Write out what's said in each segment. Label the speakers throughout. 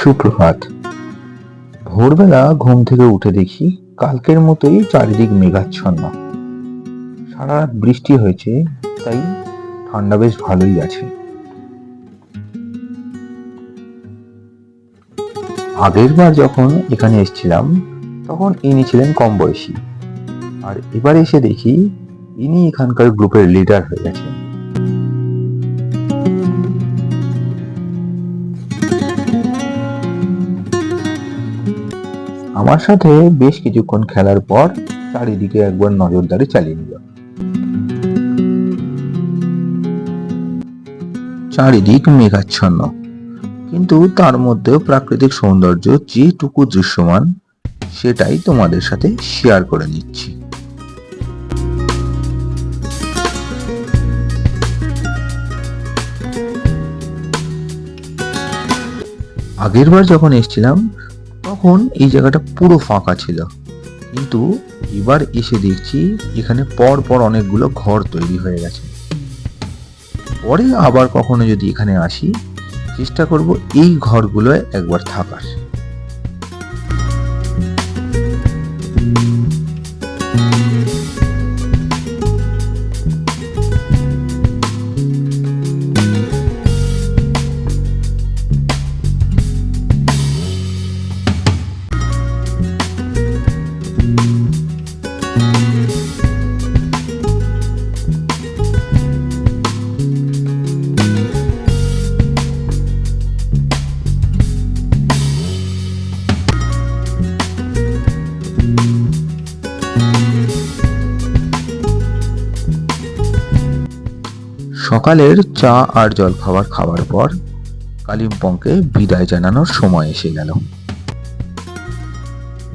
Speaker 1: সুপ্রভাত। ভোরবেলা ঘুম থেকে উঠে দেখি কালকের মতোই চারিদিক মেঘাচ্ছন্ন। সারা রাত বৃষ্টি হয়েছে, তাই ঠান্ডা বেশ ভালোই আছে। আগের বার যখন এখানে এসেছিলাম তখন ইনি ছিলেন কম বয়সী, আর এবার এসে দেখি ইনি এখানকার গ্রুপের লিডার হয়ে গেছেন। আমার সাথে বেশ কিছুক্ষণ খেলার পর চারিদিকে একবার নজরদারি চালিয়ে নিল। চারিদিক মেঘাচ্ছন্ন, কিন্তু তার মধ্যেও প্রাকৃতিক সৌন্দর্য যেটুকু দৃশ্যমান সেটাই তোমাদের সাথে শেয়ার করে নিচ্ছি। আগের বার যখন এসেছিলাম তখন এই জায়গাটা পুরো ফাঁকা ছিল, কিন্তু এবার এসে দেখছি এখানে পর পর অনেকগুলো ঘর তৈরি হয়ে গেছে। পরে আবার কখনো যদি এখানে আসি চেষ্টা করব এই ঘরগুলোয় একবার থাকার। সকালের চা আর জলখাবার খাওয়ার পর কালিম্পংকে বিদায় জানানোর সময় এসে গেল।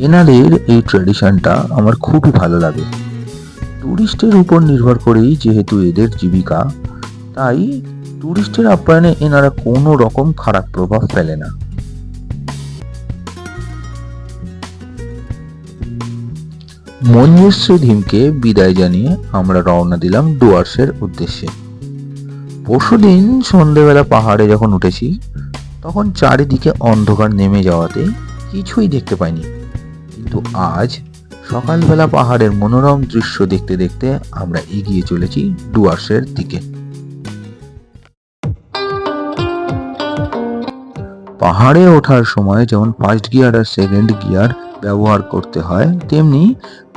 Speaker 1: এনাদের এই ট্র্যাডিশনটা আমার খুবই ভালো লাগে। টুরিস্টের উপর নির্ভর করেই যেহেতু এদের জীবিকা, তাই টুরিস্টের আপ্যায়নে এনারা কোনো রকম খারাপ প্রভাব ফেলে না। মঞ্জুশ্রী ধীমকে বিদায় জানিয়ে আমরা রওনা দিলাম ডুয়ার্সের উদ্দেশ্যে। পরশুদিন সন্ধেবেলা পাহাড়ে যখন উঠেছি তখন চারিদিকে অন্ধকার নেমে যাওয়াতে কিছুই দেখতে পাইনি, কিন্তু আজ সকালবেলা পাহাড়ের মনোরম দৃশ্য দেখতে দেখতে আমরা এগিয়ে চলেছি ডুয়ার্সের দিকে। পাহাড়ে ওঠার সময় যেমন ফার্স্ট গিয়ার আর সেকেন্ড গিয়ার ব্যবহার করতে হয়, তেমনি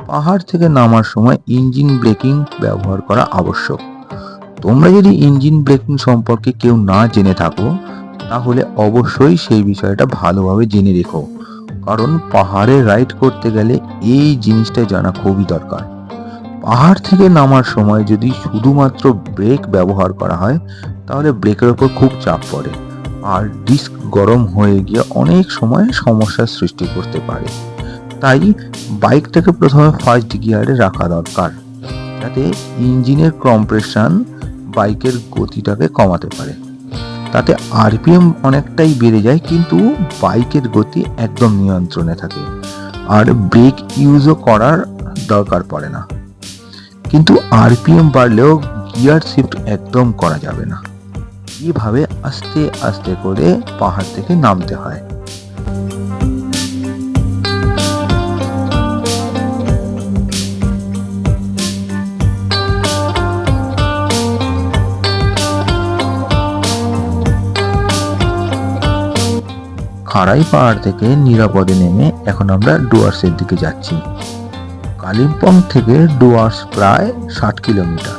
Speaker 1: পাহাড় থেকে নামার সময় ইঞ্জিন ব্রেকিং ব্যবহার করা আবশ্যক। তোমরা যদি ইঞ্জিন ব্রেকিং সম্পর্কে কেউ না জেনে থাকো তাহলে অবশ্যই সেই বিষয়টা ভালোভাবে জেনে রেখো, কারণ পাহাড়ে রাইড করতে গেলে এই জিনিসটা জানা খুবই দরকার। পাহাড় থেকে নামার সময় যদি শুধুমাত্র ব্রেক ব্যবহার করা হয় তাহলে ব্রেকের ওপর খুব চাপ পড়ে আর ডিস্ক গরম হয়ে গিয়ে অনেক সময় সমস্যার সৃষ্টি করতে পারে। তাই বাইকটাকে প্রথমে ফার্স্ট গিয়ারে রাখা দরকার, যাতে ইঞ্জিনের কম্প্রেশন বাইকের গতিটাকে কমাতে পারে। তাতে আরপিএম অনেকটাই বেড়ে যায়, কিন্তু বাইকের গতি একদম নিয়ন্ত্রণে থাকে আর ব্রেক ইউজও করার দরকার পড়ে না। কিন্তু আরপিএম বাড়লেও গিয়ার শিফট একদম করা যাবে না। এইভাবে আস্তে আস্তে করে পাহাড় থেকে নামতে হয়। খাড়াই পাহাড় থেকে নিরাপদে নেমে এখন আমরা ডুয়ার্সের দিকে যাচ্ছি। কালিম্পং থেকে ডুয়ার্স প্রায় 60 কিলোমিটার।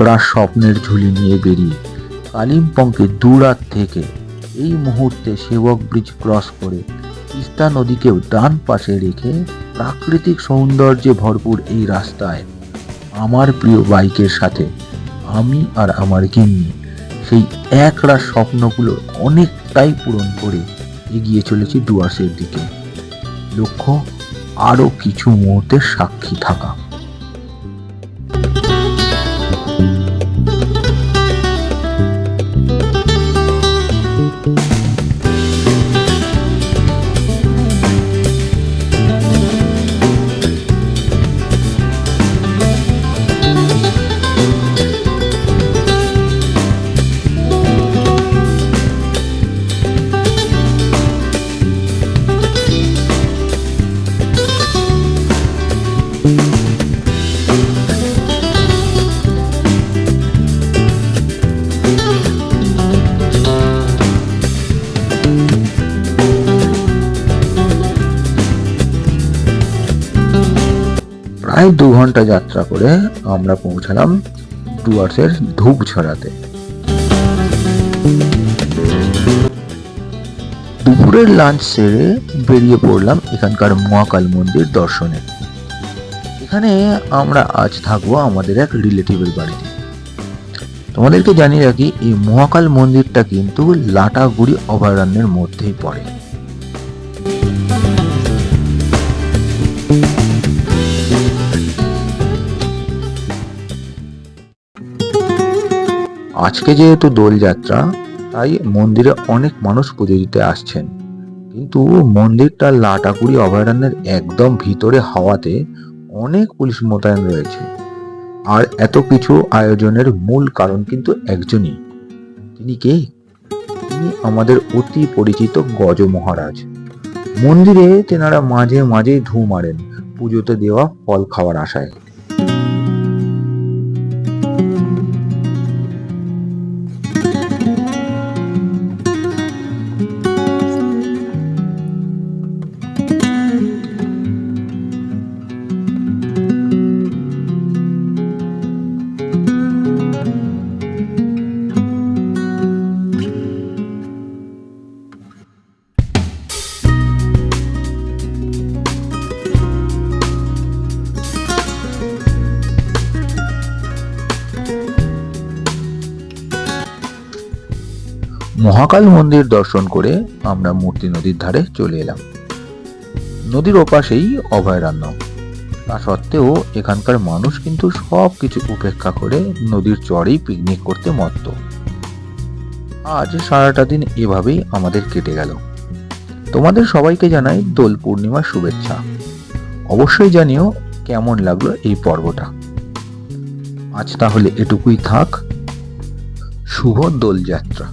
Speaker 1: একরাশ স্বপ্নের ঝুলি নিয়ে বেরিয়ে কালিম্পংকে দূরাত থেকে এই মুহূর্তে সেবক ব্রিজ ক্রস করে তিস্তা নদীকেও ডান পাশে রেখে প্রাকৃতিক সৌন্দর্যে ভরপুর এই রাস্তায় আমার প্রিয় বাইকের সাথে আমি আর আমার গিন্নি সেই একরাশ স্বপ্নগুলো অনেকটাই পূরণ করে এগিয়ে চলেছি ডুয়ার্সের দিকে। লক্ষ্য আরো কিছু মুহূর্তের সাক্ষী থাকা। প্রায় 2 ঘন্টা যাত্রা করে আমরা পৌঁছালাম ডুয়ার্সের ধূপঝড়াতে। দুপুরের লাঞ্চ সেরে বেরিয়ে পড়লাম এখানকার মহাকাল মন্দির দর্শনে। এখানে আমরা আজ থাকবো আমাদের এক রিলেটিভের বাড়িতে। তোমাদেরকে জানিয়ে রাখি, এই মহাকাল মন্দিরটা কিন্তু লাটাগুড়ি অভয়ারণ্যের মধ্যেই পড়ে। আজকে যেহেতু দোলযাত্রা, তাই মন্দিরে অনেক মানুষ পুজো দিতে আসছেন, কিন্তু মন্দিরটা লাটাগুড়ি অভয়ারণ্যের একদম ভিতরে হওয়াতে অনেক পুলিশ মোতায়েন রয়েছে। আর এত কিছু আয়োজনের মূল কারণ কিন্তু একজনই। তিনি কে? তিনি আমাদের অতি পরিচিত গজ মহারাজ। মন্দিরে তেনারা মাঝে মাঝেই ঢু মারেন পুজোতে দেওয়া ফল খাওয়ার আশায়। মহাকাল মন্দির দর্শন করে আমরা মূর্তি নদীর ধারে চলে এলাম। নদীর ওপাশেই অভয়ারণ্য, তা সত্ত্বেও এখানকার মানুষ কিন্তু সবকিছু উপেক্ষা করে নদীর চরেই পিকনিক করতে মত্ত। আজ সারাটা দিন এভাবেই আমাদের কেটে গেল। তোমাদের সবাইকে জানাই দোল পূর্ণিমার শুভেচ্ছা। অবশ্যই জানিও কেমন লাগলো এই পর্বটা। আজ তাহলে এটুকুই থাক। শুভ দোল যাত্রা।